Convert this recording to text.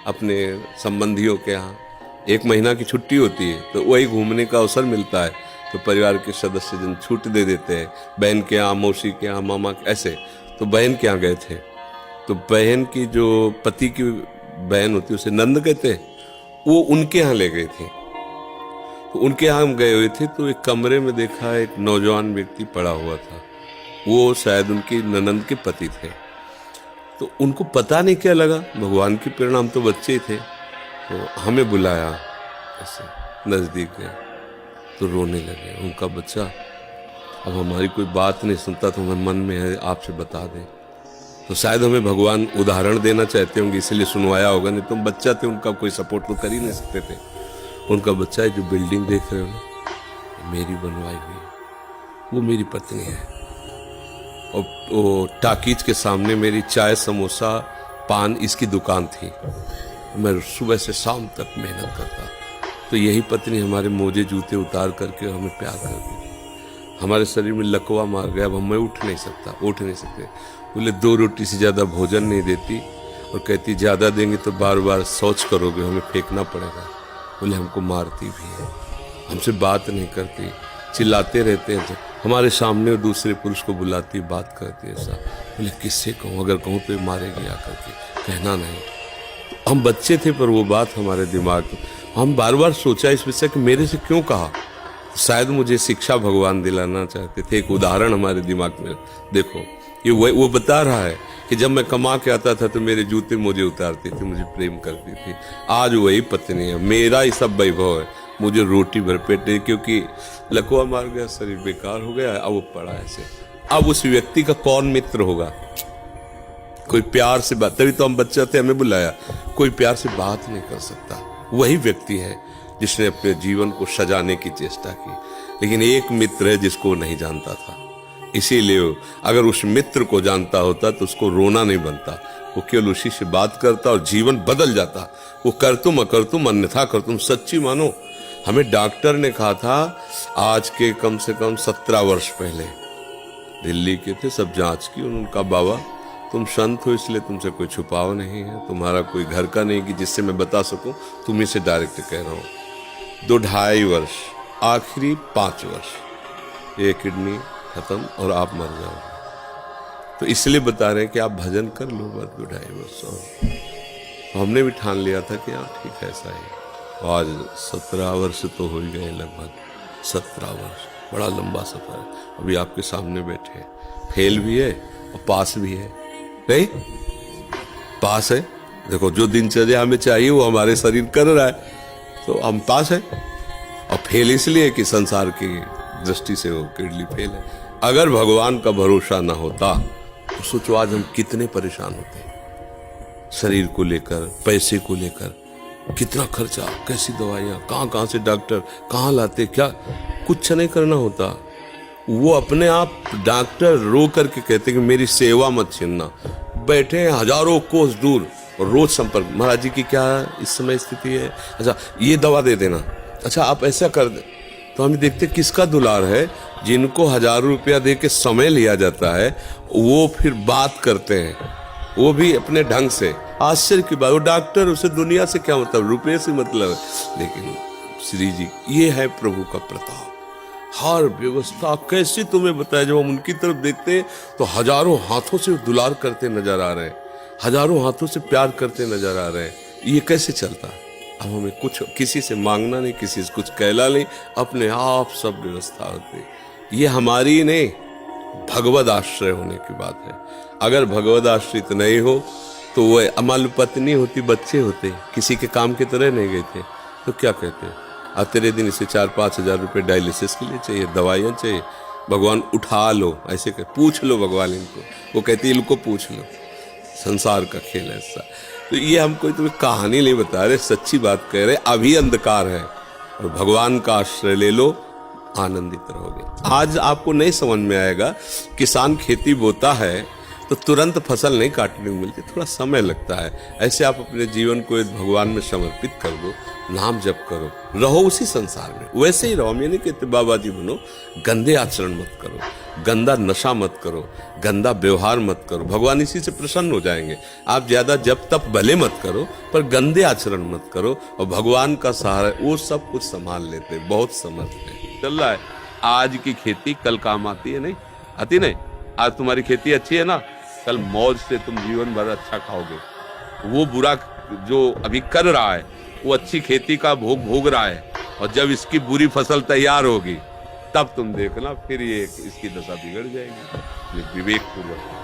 अपने संबंधियों के यहाँ। 1 महीना की छुट्टी होती है तो वही घूमने का अवसर मिलता है, तो परिवार के सदस्य जन छूट दे देते हैं, बहन के यहाँ, मौसी के यहाँ, मामा के ऐसे। तो बहन के यहाँ गए थे, तो बहन की जो पति की बहन होती है उसे नंद कहते हैं, वो उनके यहाँ ले गए थे। तो उनके यहाँ हम गए हुए थे, तो एक कमरे में देखा एक नौजवान व्यक्ति पड़ा हुआ था, वो शायद उनकी ननंद के पति थे। तो उनको पता नहीं क्या लगा, भगवान की प्रेरणा, हम तो बच्चे ही थे, तो हमें बुलाया, ऐसे नज़दीक गए तो रोने लगे। उनका बच्चा अब हमारी कोई बात नहीं सुनता, तो हमें मन में है आपसे बता दें। तो शायद हमें भगवान उदाहरण देना चाहते होंगे, इसलिए सुनवाया होगा, नहीं तो हम बच्चा थे, उनका कोई सपोर्ट तो कर ही नहीं सकते थे। उनका बच्चा है, जो बिल्डिंग देख रहे हो ना, मेरी बनवाई हुई है, वो मेरी पत्नी है। और वो टाकीज के सामने मेरी चाय, समोसा, पान इसकी दुकान थी। मैं सुबह से शाम तक मेहनत करता, तो यही पत्नी हमारे मोजे जूते उतार करके हमें प्यार करती थी। हमारे शरीर में लकवा मार गया, अब मैं उठ नहीं सकते। बोले 2 रोटी से ज़्यादा भोजन नहीं देती, और कहती ज़्यादा देंगे तो बार बार शौच करोगे, हमें फेंकना पड़ेगा। बोले हमको मारती भी है, हमसे बात नहीं करती, चिल्लाते रहते हैं, तो हमारे सामने और दूसरे पुरुष को बुलाती, बात करती ऐसा। बोले किससे कहूँ, अगर कहूँ तो ये मारेगी आकर के, कहना नहीं। तो हम बच्चे थे, पर वो बात हमारे दिमाग में, हम बार बार सोचा इस विषय कि मेरे से क्यों कहा। शायद मुझे शिक्षा भगवान दिलाना चाहते थे, एक उदाहरण हमारे दिमाग में। देखो ये वो बता रहा है कि जब मैं कमा के आता था तो मेरे जूते मोजे उतारती थी, मुझे प्रेम करती थी। आज वही पत्नी है, मेरा ही सब वैभव है, मुझे रोटी भर पेट है, क्योंकि लकवा मार गया, शरीर बेकार हो गया, अब वो पड़ा ऐसे। अब उस व्यक्ति का कौन मित्र होगा? कोई प्यार से बात, तभी तो हम बच्चे थे, हमें बुलाया, कोई प्यार से बात नहीं कर सकता। वही व्यक्ति है जिसने अपने जीवन को सजाने की चेष्टा की, लेकिन एक मित्र है जिसको नहीं जानता था। इसीलिए अगर उस मित्र को जानता होता तो उसको रोना नहीं बनता, वो केवल उसी से बात करता और जीवन बदल जाता। वो कर तुम अकर तुम अन्यथा कर तुम, सच्ची मानो। हमें डॉक्टर ने कहा था, आज के कम से कम 17 वर्ष पहले, दिल्ली के थे, सब जांच की, उनका बाबा तुम संत हो इसलिए तुमसे कोई छुपाव नहीं है, तुम्हारा कोई घर का नहीं कि जिससे मैं बता सकूं, तुम्ही से डायरेक्ट कह रहा हूं। 2-2.5 वर्ष, आखिरी 5 वर्ष, ये किडनी खत्म और आप मर जाओगे। तो इसलिए बता रहे हैं कि आप भजन कर लो बस 2-2.5 वर्ष और। तो हमने भी ठान लिया था कि हाँ ठीक है, ऐसा ही। आज 17 वर्ष तो हो ही गए, लगभग 17 वर्ष, बड़ा लंबा सफर है। अभी आपके सामने बैठे, फेल भी है और पास भी है। नहीं पास है, देखो जो दिनचर्या हमें चाहिए वो हमारे शरीर कर रहा है, तो हम पास है। और फेल इसलिए कि संसार की दृष्टि से वो किडनी फेल है। अगर भगवान का भरोसा ना होता तो सोचो आज हम कितने परेशान होते, शरीर को लेकर, पैसे को लेकर, कितना खर्चा, कैसी दवाइयाँ, कहाँ से डॉक्टर कहाँ लाते, क्या कुछ नहीं करना होता। वो अपने आप डॉक्टर रो करके कहते कि मेरी सेवा मत छीनना, बैठे हैं हजारों कोस दूर और रोज संपर्क, महाराज जी की क्या इस समय स्थिति है, अच्छा ये दवा दे देना, अच्छा आप ऐसा कर दे। तो हम देखते किसका दुलार है, जिनको हजारों रुपया दे के समय लिया जाता है, वो फिर बात करते हैं, वो भी अपने ढंग से। आश्चर्य की बात, वो डॉक्टर, उसे दुनिया से क्या मतलब, रुपये से मतलब है। लेकिन श्री जी, ये है प्रभु का प्रताप, हर व्यवस्था कैसी तुम्हें बताया। जब हम उनकी तरफ देखते हैं तो हजारों हाथों से दुलार करते नजर आ रहे हैं, हजारों हाथों से प्यार करते नजर आ रहे हैं। ये कैसे चलता? अब हमें कुछ किसी से मांगना नहीं, किसी से कुछ कहना नहीं, अपने आप सब व्यवस्था होती। ये हमारी नहीं, भगवद आश्रय होने की बात है। अगर भगवद आश्रित नहीं हो तो वो अमाल पत्नी होती, बच्चे होते, किसी के काम की तरह नहीं गए थे, तो क्या कहते? अब तेरे दिन इसे 4-5 हजार रुपये डायलिसिस के लिए चाहिए, दवाइयाँ चाहिए, भगवान उठा लो, ऐसे कर पूछ लो भगवान इनको, वो कहती है इनको पूछ लो। संसार का खेल है ऐसा। तो ये हम कोई तुम्हें कहानी नहीं बता रहे, सच्ची बात कह रहे। अभी अंधकार है और भगवान का आश्रय ले लो, आनंदित रहोगे। आज आपको नहीं समझ में आएगा, किसान खेती बोता है तो तुरंत फसल नहीं काटने को मिलती, थोड़ा समय लगता है। ऐसे आप अपने जीवन को भगवान में समर्पित कर दो, नाम जप करो, रहो उसी संसार में, वैसे ही रहो। हम ये नहीं कहते बाबा जी बनो, गंदे आचरण मत करो, गंदा नशा मत करो, गंदा व्यवहार मत करो, भगवान इसी से प्रसन्न हो जाएंगे। आप ज्यादा जप तप भले मत करो, पर गंदे आचरण मत करो, और भगवान का सहारा वो सब कुछ संभाल लेते हैं, बहुत समझते हैं। चल रहा है, आज की खेती कल काम आती है, नहीं आती? नहीं, आज तुम्हारी खेती अच्छी है ना, कल मौज से तुम जीवन भर अच्छा खाओगे। वो बुरा जो अभी कर रहा है वो अच्छी खेती का भोग भोग रहा है, और जब इसकी बुरी फसल तैयार होगी तब तुम देखना, फिर ये इसकी दशा बिगड़ जाएगी। विवेक पूर्वक